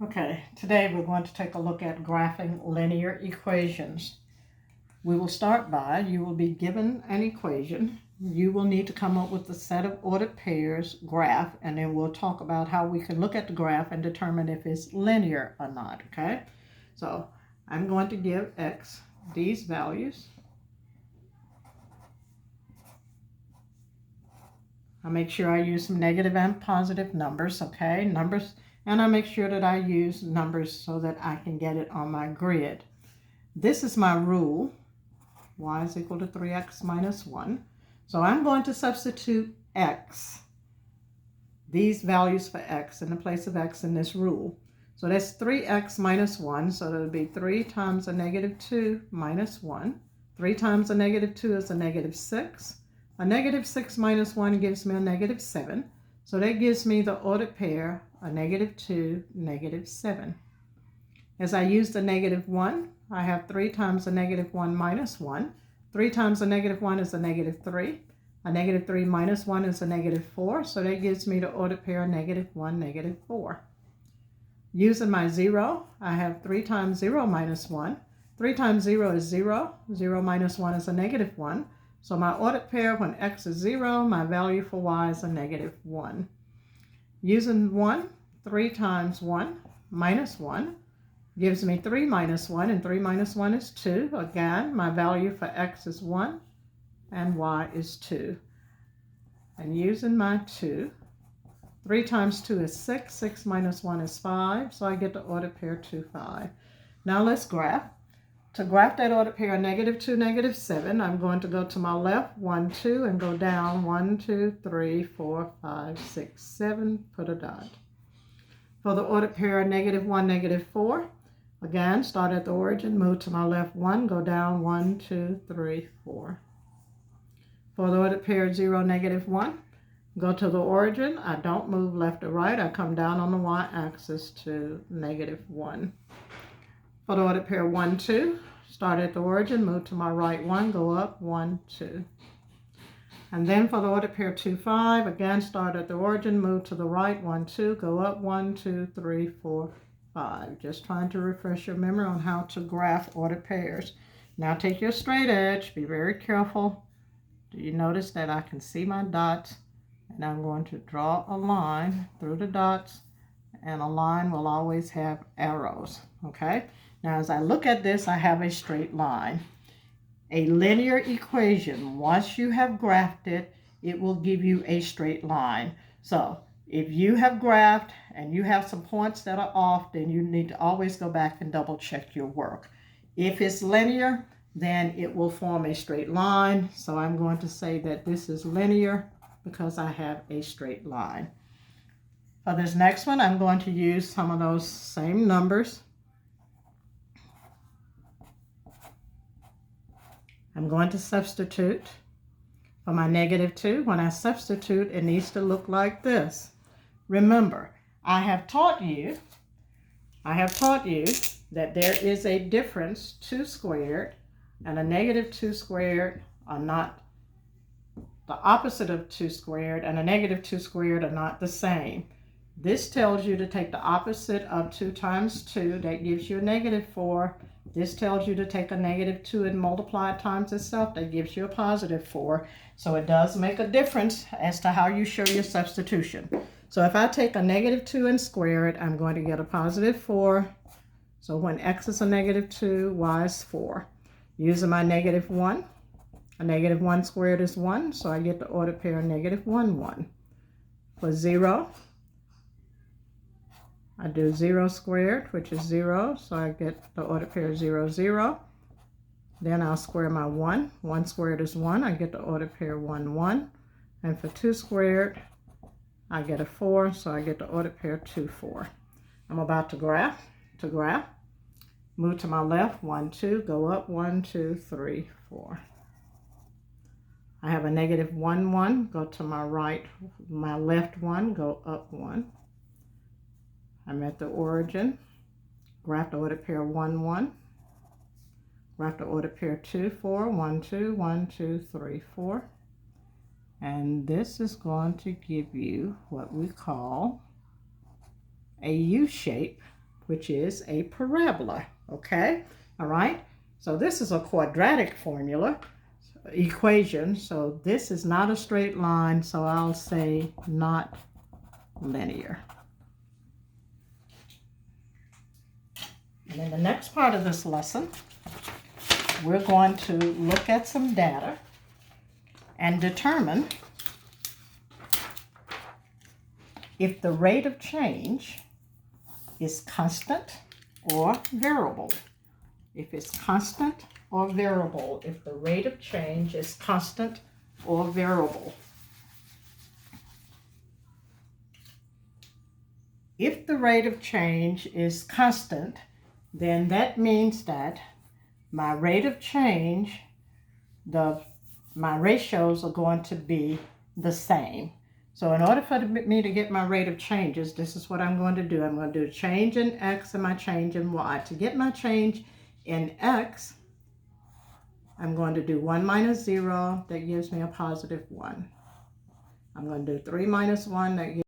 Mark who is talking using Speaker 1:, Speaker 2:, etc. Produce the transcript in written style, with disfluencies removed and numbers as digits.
Speaker 1: Okay, today we're going to take a look at graphing linear equations. We will start by, you will be given an equation. You will need to come up with a set of ordered pairs graph, and then we'll talk about how we can look at the graph and determine if it's linear or not, okay? So I'm going to give X these values. I make sure I use some negative and positive numbers, okay? Numbers, and I make sure that I use numbers so that I can get it on my grid. This is my rule. Y is equal to 3x minus 1. So I'm going to substitute x, these values for x in the place of x in this rule. So that's 3x minus 1, so that'll be 3 times a negative 2 minus 1. 3 times a negative 2 is a negative 6. A negative 6 minus 1 gives me a negative 7. So that gives me the ordered pair, a negative 2, negative 7. As I use the negative 1, I have 3 times a negative 1 minus 1. 3 times a negative 1 is a negative 3. A negative 3 minus 1 is a negative 4. So that gives me the ordered pair negative 1, negative 4. Using my 0, I have 3 times 0 minus 1. 3 times 0 is 0. 0 minus 1 is a negative 1. So my ordered pair when x is 0, my value for y is a negative 1. Using 1, 3 times 1 minus 1 gives me 3 minus 1, and 3 minus 1 is 2. Again, my value for x is 1 and y is 2. And using my 2, 3 times 2 is 6. 6 minus 1 is 5. So I get the ordered pair 2, 5. Now let's graph. To graph that ordered pair negative 2, negative 7, I'm going to go to my left, 1, 2, and go down 1, 2, 3, 4, 5, 6, 7, put a dot. For the ordered pair negative 1, negative 4, again, start at the origin, move to my left 1, go down 1, 2, 3, 4. For the ordered pair 0, negative 1, go to the origin. I don't move left or right. I come down on the y-axis to negative 1. For the ordered pair 1, 2, start at the origin, move to my right 1, go up 1, 2. And then for the ordered pair 2, 5, again, start at the origin, move to the right 1, 2, go up 1, 2, 3, 4, 5. Just trying to refresh your memory on how to graph ordered pairs. Now take your straight edge, be very careful. Do you notice that I can see my dots? And I'm going to draw a line through the dots, and a line will always have arrows, okay? Now as I look at this, I have a straight line. A linear equation, once you have graphed it, it will give you a straight line. So if you have graphed and you have some points that are off, then you need to always go back and double check your work. If it's linear, then it will form a straight line. So I'm going to say that this is linear because I have a straight line. For this next one, I'm going to use some of those same numbers. I'm going to substitute for my negative 2. When I substitute, it needs to look like this. Remember, I have taught you that there is a difference. 2 squared and a negative 2 squared are not the opposite of 2 squared, and a negative 2 squared are not the same. This tells you to take the opposite of 2 times 2. That gives you a negative 4. This tells you to take a negative 2 and multiply it times itself. That gives you a positive 4. So it does make a difference as to how you show your substitution. So if I take a negative 2 and square it, I'm going to get a positive 4. So when x is a negative 2, y is 4. Using my negative 1, a negative 1 squared is 1, so I get the ordered pair negative 1, 1. For 0, I do 0 squared, which is 0, so I get the ordered pair 0, 0. Then I'll square my 1. 1 squared is 1. I get the ordered pair 1, 1. And for 2 squared, I get a 4, so I get the ordered pair 2, 4. I'm about to graph. To graph, move to my left, 1, 2, go up 1, 2, 3, 4. I have a negative 1, 1, go to my right, my left 1, go up 1. I'm at the origin, graph the ordered pair 1, 1, graph the ordered pair 2, 4, 1, 2, 1, 2, 3, 4. And this is going to give you what we call a U shape which is a parabola, okay? All right, so this is a quadratic formula, equation, so this is not a straight line, so I'll say not linear. And in the next part of this lesson, we're going to look at some data and determine if the rate of change is constant or variable. If it's constant or variable, if the rate of change is constant or variable. If the rate of change is constant, then that means that my rate of change, my ratios are going to be the same. So in order for me to get my rate of changes, this is what I'm going to do. I'm going to do a change in X and my change in Y. To get my change in X, I'm going to do 1 minus 0. That gives me a positive 1. I'm going to do 3 minus 1. That gives